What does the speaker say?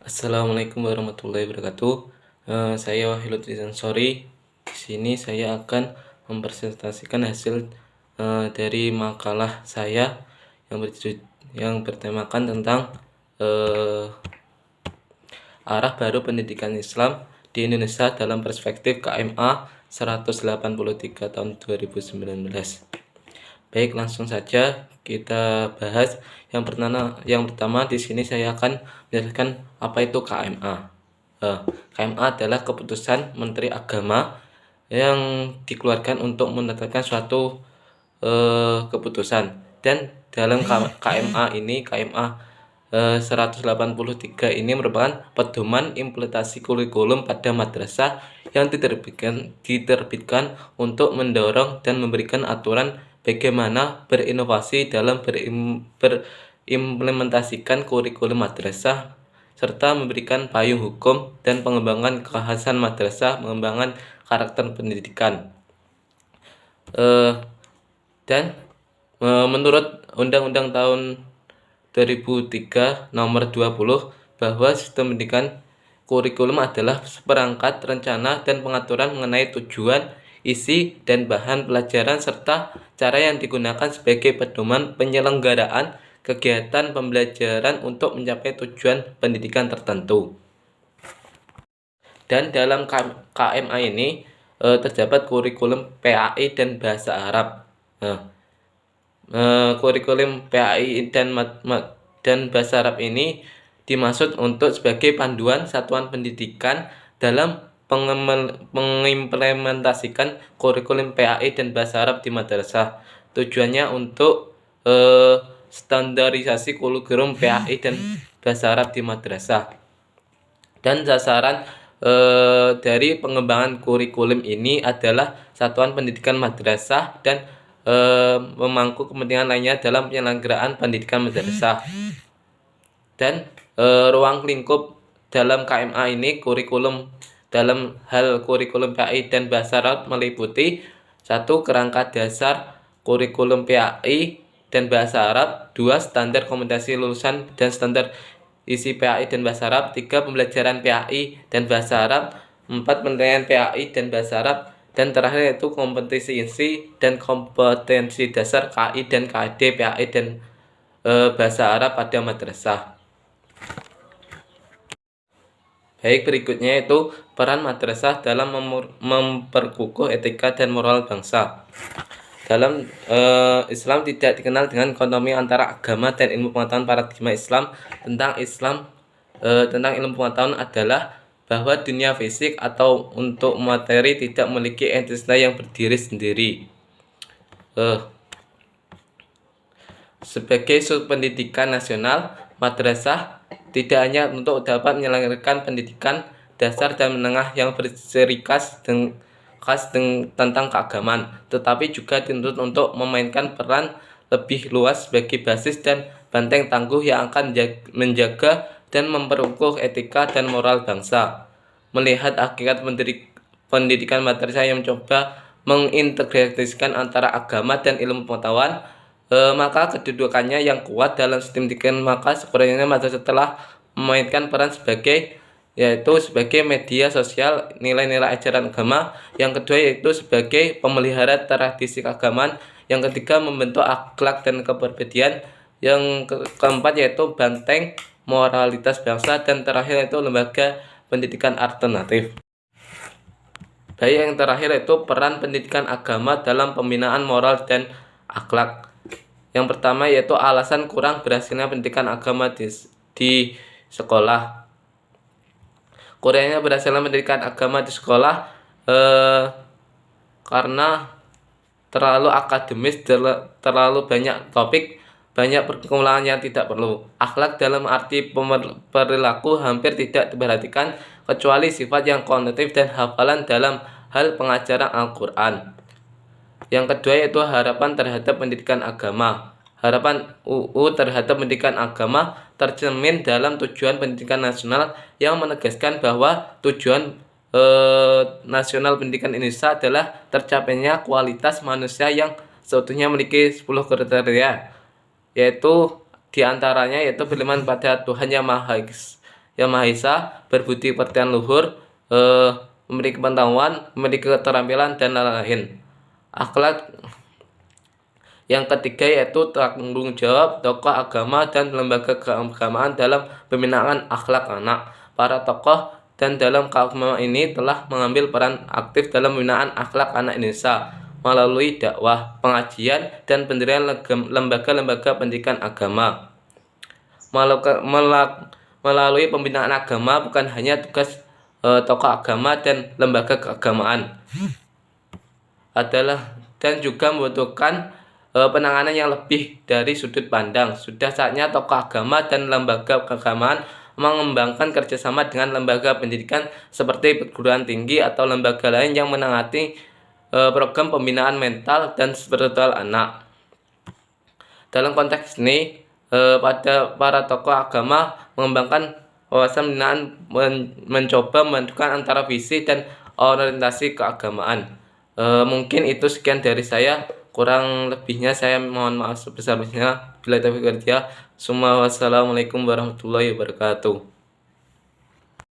Assalamualaikum warahmatullahi wabarakatuh. Saya Wahiluddin Ansori. Di sini saya akan mempresentasikan hasil dari makalah saya yang bertemakan tentang eh, arah baru pendidikan Islam di Indonesia dalam perspektif KMA 183 tahun 2019. Baik, langsung saja kita bahas. Yang pertama di sini saya akan menjelaskan apa itu KMA. KMA adalah keputusan Menteri Agama yang dikeluarkan untuk menetapkan suatu keputusan. Dan dalam KMA ini, KMA 183 ini merupakan pedoman implementasi kurikulum pada madrasah yang diterbitkan untuk mendorong dan memberikan aturan bagaimana berinovasi dalam berimplementasikan kurikulum madrasah serta memberikan payung hukum dan pengembangan kekhasan madrasah, pengembangan karakter pendidikan. Dan menurut Undang-Undang tahun 2003 nomor 20 bahwa sistem pendidikan kurikulum adalah seperangkat rencana dan pengaturan mengenai tujuan, isi, dan bahan pelajaran serta cara yang digunakan sebagai pedoman penyelenggaraan kegiatan pembelajaran untuk mencapai tujuan pendidikan tertentu. Dan dalam KMA ini terdapat kurikulum PAI dan bahasa Arab. Kurikulum PAI dan bahasa Arab ini dimaksud untuk sebagai panduan satuan pendidikan dalam mengimplementasikan kurikulum PAI dan bahasa Arab di madrasah. Tujuannya untuk standarisasi kurikulum PAI dan bahasa Arab di madrasah. Dan sasaran dari pengembangan kurikulum ini adalah satuan pendidikan madrasah dan memangku kepentingan lainnya dalam penyelenggaraan pendidikan madrasah. Dan ruang lingkup dalam KMA ini dalam hal kurikulum PAI dan bahasa Arab meliputi 1. Kerangka dasar kurikulum PAI dan bahasa Arab. 2. Standar kompetensi lulusan dan standar isi PAI dan bahasa Arab. 3. Pembelajaran PAI dan bahasa Arab. 4. Penilaian PAI dan bahasa Arab. Dan terakhir yaitu kompetensi isi dan kompetensi dasar KI dan KD PAI dan bahasa Arab pada madrasah. Baik, berikutnya itu peran madrasah dalam memperkukuh etika dan moral bangsa. Dalam Islam tidak dikenal dengan dikotomi antara agama dan ilmu pengetahuan. Paradigma Islam tentang ilmu pengetahuan adalah bahwa dunia fisik atau untuk materi tidak memiliki entitas yang berdiri sendiri. Sebagai subpendidikan nasional, madrasah tidak hanya untuk dapat menyelenggarakan pendidikan dasar dan menengah yang berseri khas tentang keagamaan, tetapi juga dituntut untuk memainkan peran lebih luas sebagai basis dan benteng tangguh yang akan menjaga dan memperkukuh etika dan moral bangsa. Melihat hakikat pendidikan madrasah yang mencoba mengintegrasikan antara agama dan ilmu pengetahuan, maka kedudukannya yang kuat dalam sistem pendidikan, maka sekurang-kurangnya madrasah telah memainkan peran sebagai media sosial nilai-nilai ajaran agama. Yang kedua yaitu sebagai pemelihara tradisi keagamaan. Yang ketiga membentuk akhlak dan kepribadian. Yang keempat yaitu benteng moralitas bangsa. Dan terakhir yaitu lembaga pendidikan alternatif. Baik, yang terakhir yaitu peran pendidikan agama dalam pembinaan moral dan akhlak. Yang pertama yaitu alasan kurang berhasilnya pendidikan agama di sekolah. Kurangnya berhasilnya pendidikan agama di sekolah karena terlalu akademis, terlalu banyak topik, banyak perkumulan yang tidak perlu. Akhlak dalam arti perilaku hampir tidak diperhatikan kecuali sifat yang kognitif dan hafalan dalam hal pengajaran Al-Quran. Yang kedua yaitu harapan terhadap pendidikan agama. Harapan UU terhadap pendidikan agama tercermin dalam tujuan pendidikan nasional yang menegaskan bahwa tujuan nasional pendidikan Indonesia adalah tercapainya kualitas manusia yang seutuhnya memiliki 10 kriteria, yaitu diantaranya yaitu beriman pada Tuhan Yang Maha Esa, Yang Maha Esa, berbudi pekerti luhur, memiliki pengetahuan, memiliki keterampilan, dan lain-lain. Akhlak yang ketiga yaitu tanggung jawab tokoh agama dan lembaga keagamaan dalam pembinaan akhlak anak. Para tokoh dan dalam keagamaan ini telah mengambil peran aktif dalam pembinaan akhlak anak Indonesia melalui dakwah, pengajian, dan pendirian lembaga-lembaga pendidikan agama. Melalui pembinaan agama bukan hanya tugas tokoh agama dan lembaga keagamaan adalah dan juga membutuhkan penanganan yang lebih dari sudut pandang. Sudah saatnya tokoh agama dan lembaga keagamaan mengembangkan kerjasama dengan lembaga pendidikan seperti perguruan tinggi atau lembaga lain yang menangani program pembinaan mental dan spiritual anak. Dalam konteks ini, pada para tokoh agama mengembangkan wawasan pembinaan, mencoba menentukan antara visi dan orientasi keagamaan. Mungkin itu sekian dari saya. Kurang lebihnya saya mohon maaf sebesar-besarnya. Bila taufiq wal hidayah. Wassalamualaikum warahmatullahi wabarakatuh.